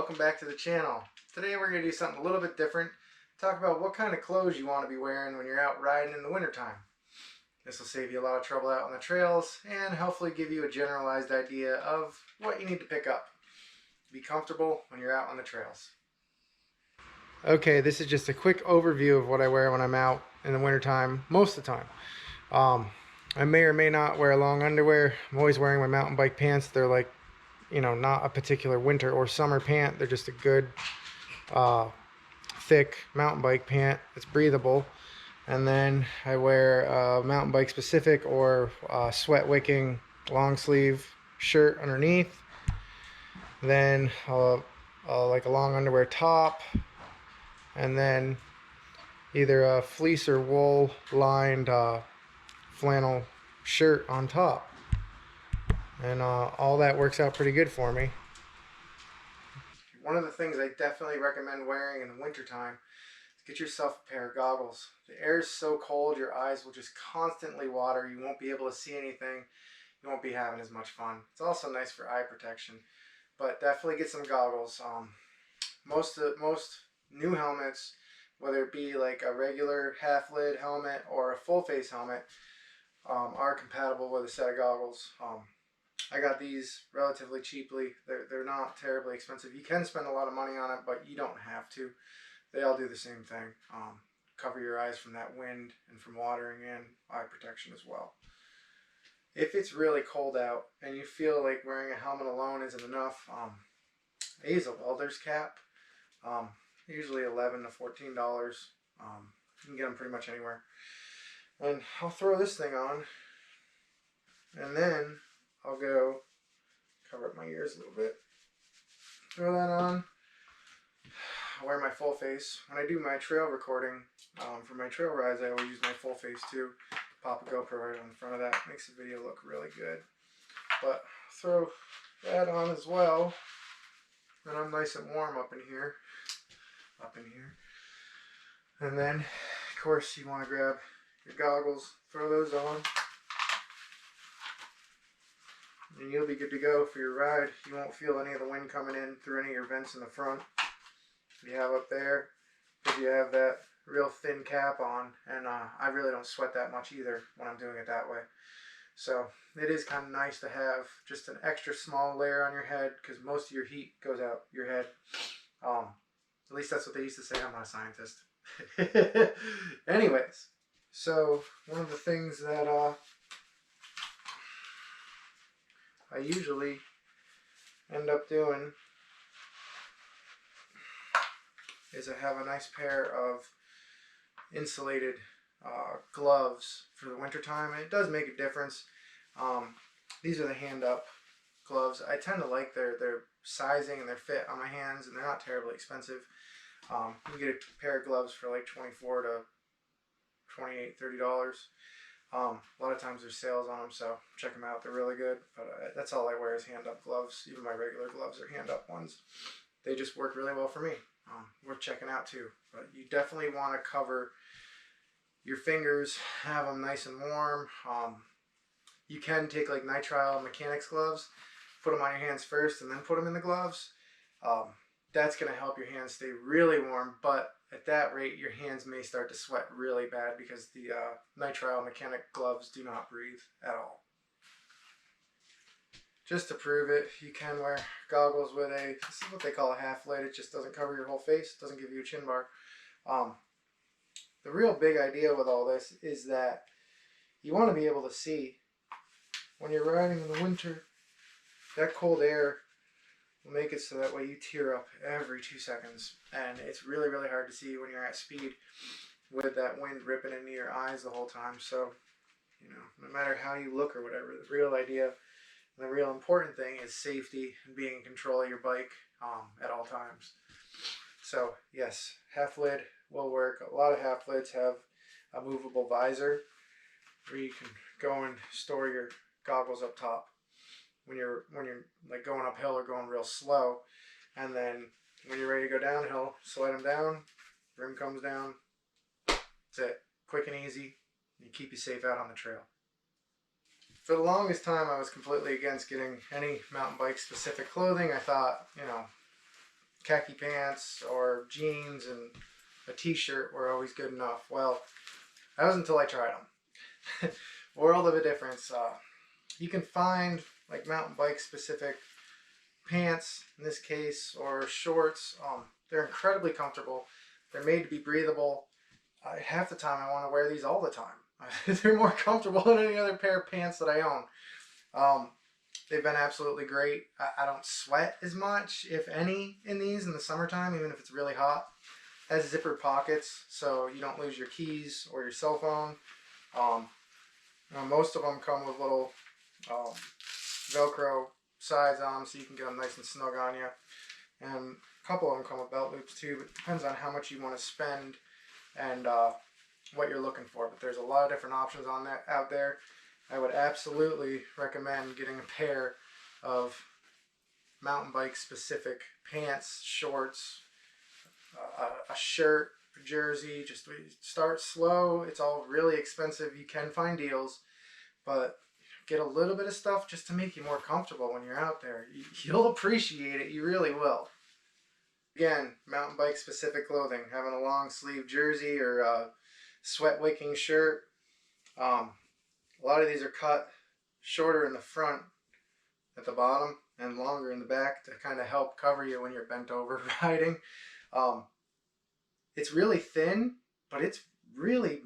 welcome back to the channel. Today we're going to do something a little bit different. Talk about what kind of clothes you want to be wearing when you're out riding in the wintertime. This will save you a lot of trouble out on the trails and hopefully give you a generalized idea of what you need to pick up. Be comfortable when you're out on the trails. Okay, this is just a quick overview of what I wear when I'm out in the wintertime, most of the time. I may or may not wear long underwear. I'm always wearing my mountain bike pants. They're like, not a particular winter or summer pant. They're just a good, thick mountain bike pant. It's breathable. And then I wear a mountain bike specific or sweat wicking long sleeve shirt underneath. Then like a long underwear top. And then either a fleece or wool lined flannel shirt on top. And all that works out pretty good for me. One of the things I definitely recommend wearing in the wintertime is get yourself a pair of goggles. The air is so cold, your eyes will just constantly water. You won't be able to see anything. You won't be having as much fun. It's also nice for eye protection, but definitely get some goggles. Most new helmets, whether it be like a regular half lid helmet or a full face helmet, are compatible with a set of goggles. I got these relatively cheaply. They're not terribly expensive. You can spend a lot of money on it, but you don't have to. They all do the same thing. Cover your eyes from that wind and from watering in, eye protection as well. If it's really cold out and you feel like wearing a helmet alone isn't enough, I use a welder's cap. Usually $11 to $14. You can get them pretty much anywhere. And I'll throw this thing on, and then I'll go cover up my ears a little bit. Throw that on. I wear my full face. When I do my trail recording, for my trail rides, I always use my full face too. Pop a GoPro right on the front of that. Makes the video look really good. But throw that on as well. And I'm nice and warm up in here. And then, of course, you want to grab your goggles, throw those on, and you'll be good to go for your ride. You won't feel any of the wind coming in through any of your vents in the front you have up there, because you have that real thin cap on, and I really don't sweat that much either when I'm doing it that way. So it is kind of nice to have just an extra small layer on your head, because most of your heat goes out your head. At least that's what they used to say. I'm not a scientist. Anyways, so one of the things that I usually end up doing is I have a nice pair of insulated gloves for the wintertime. It does make a difference. These are the hand up gloves. I tend to like their sizing and their fit on my hands, and they're not terribly expensive. You can get a pair of gloves for like $24 to $28, $30. A lot of times there's sales on them, so check them out. They're really good. But that's all I wear is hand-up gloves. Even my regular gloves are hand-up ones. They just work really well for me. Worth checking out too. But you definitely want to cover your fingers, have them nice and warm. You can take like nitrile mechanics gloves, put them on your hands first, and then put them in the gloves. That's going to help your hands stay really warm, but at that rate, your hands may start to sweat really bad because the nitrile mechanic gloves do not breathe at all. Just to prove it, you can wear goggles with this is what they call a half lid. It just doesn't cover your whole face. It doesn't give you a chin bar. The real big idea with all this is that you want to be able to see when you're riding in the winter. That cold air will make it so that way you tear up every 2 seconds, and it's really, really hard to see when you're at speed with that wind ripping into your eyes the whole time. So, no matter how you look or whatever, the real idea and the real important thing is safety and being in control of your bike at all times. So, yes, half lid will work. A lot of half lids have a movable visor where you can go and store your goggles up top when you're like going uphill or going real slow, and then when you're ready to go downhill, slide them down, rim comes down. That's it. Quick and easy. And keep you safe out on the trail. For the longest time, I was completely against getting any mountain bike specific clothing. I thought, khaki pants or jeans and a t-shirt were always good enough. Well, that was until I tried them. World of a difference. You can find like mountain bike specific pants in this case, or shorts. They're incredibly comfortable. They're made to be breathable. Half the time I want to wear these all the time. They're more comfortable than any other pair of pants that I own. They've been absolutely great. I don't sweat as much, if any, in these in the summertime, even if it's really hot. It has zipper pockets, so you don't lose your keys or your cell phone. Most of them come with little Velcro sides on them, so you can get them nice and snug on you. And a couple of them come with belt loops too, but it depends on how much you want to spend and what you're looking for. But there's a lot of different options on that out there. I would absolutely recommend getting a pair of mountain bike specific pants, shorts, a shirt, a jersey. Just start slow. It's all really expensive. You can find deals, but get a little bit of stuff just to make you more comfortable when you're out there. You'll appreciate it. You really will. Again, mountain bike specific clothing. Having a long sleeve jersey or a sweat wicking shirt. A lot of these are cut shorter in the front at the bottom and longer in the back to kind of help cover you when you're bent over riding. It's really thin, but it's really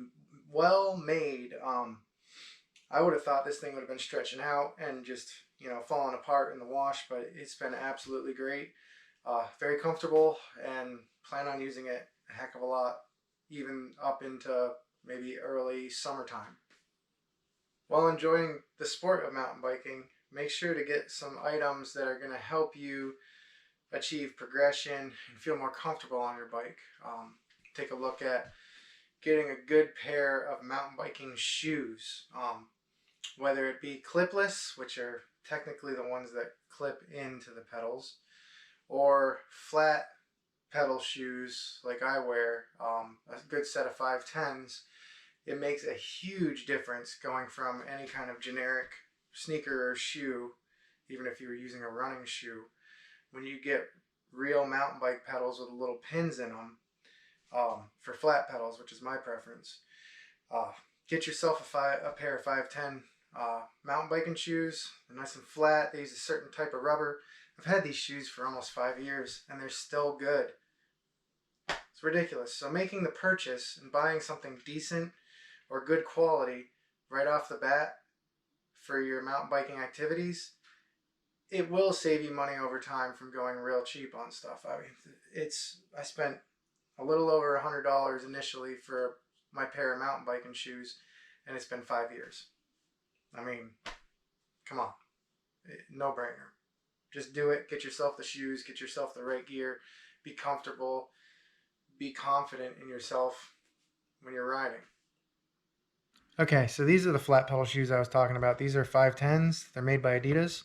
well made. I would have thought this thing would have been stretching out and just, falling apart in the wash, but it's been absolutely great. Very comfortable, and plan on using it a heck of a lot, even up into maybe early summertime. While enjoying the sport of mountain biking, make sure to get some items that are going to help you achieve progression and feel more comfortable on your bike. Take a look at getting a good pair of mountain biking shoes, whether it be clipless, which are technically the ones that clip into the pedals, or flat pedal shoes like I wear, a good set of 510s. It makes a huge difference going from any kind of generic sneaker or shoe, even if you were using a running shoe. When you get real mountain bike pedals with little pins in them, for flat pedals, which is my preference, get yourself a pair of 510 mountain biking shoes. They're nice and flat. They use a certain type of rubber. I've had these shoes for almost 5 years and they're still good. It's ridiculous. So making the purchase and buying something decent or good quality right off the bat for your mountain biking activities, it will save you money over time from going real cheap on stuff. I mean, I spent a little over $100 initially for my pair of mountain biking shoes, and it's been 5 years. I mean, come on, no brainer. Just do it. Get yourself the shoes, get yourself the right gear, be comfortable, be confident in yourself when you're riding. Okay, so these are the flat pedal shoes I was talking about. These are 510s. They're made by Adidas.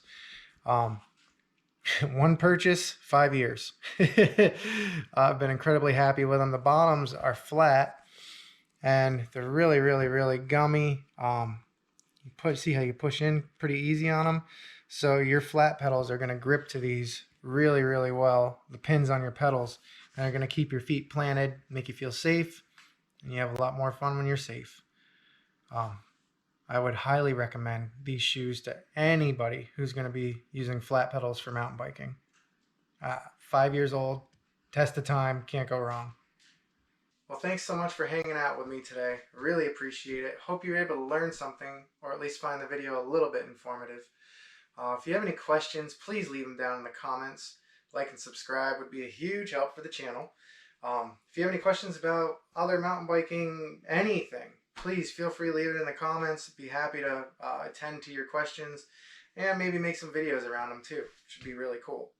One purchase, 5 years. I've been incredibly happy with them. The bottoms are flat and they're really, really, really gummy. See how you push in pretty easy on them. So your flat pedals are going to grip to these really, really well. The pins on your pedals and are going to keep your feet planted, make you feel safe, and you have a lot more fun when you're safe. I would highly recommend these shoes to anybody who's going to be using flat pedals for mountain biking. 5 years old, test of time, can't go wrong. Well, thanks so much for hanging out with me today. Really appreciate it. Hope you were able to learn something, or at least find the video a little bit informative. If you have any questions, please leave them down in the comments. Like and subscribe would be a huge help for the channel. If you have any questions about other mountain biking, anything, please feel free to leave it in the comments. Be happy to attend to your questions and maybe make some videos around them too. Should be really cool.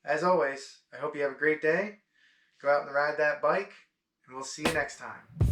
As always, I hope you have a great day. Go out and ride that bike, and we'll see you next time.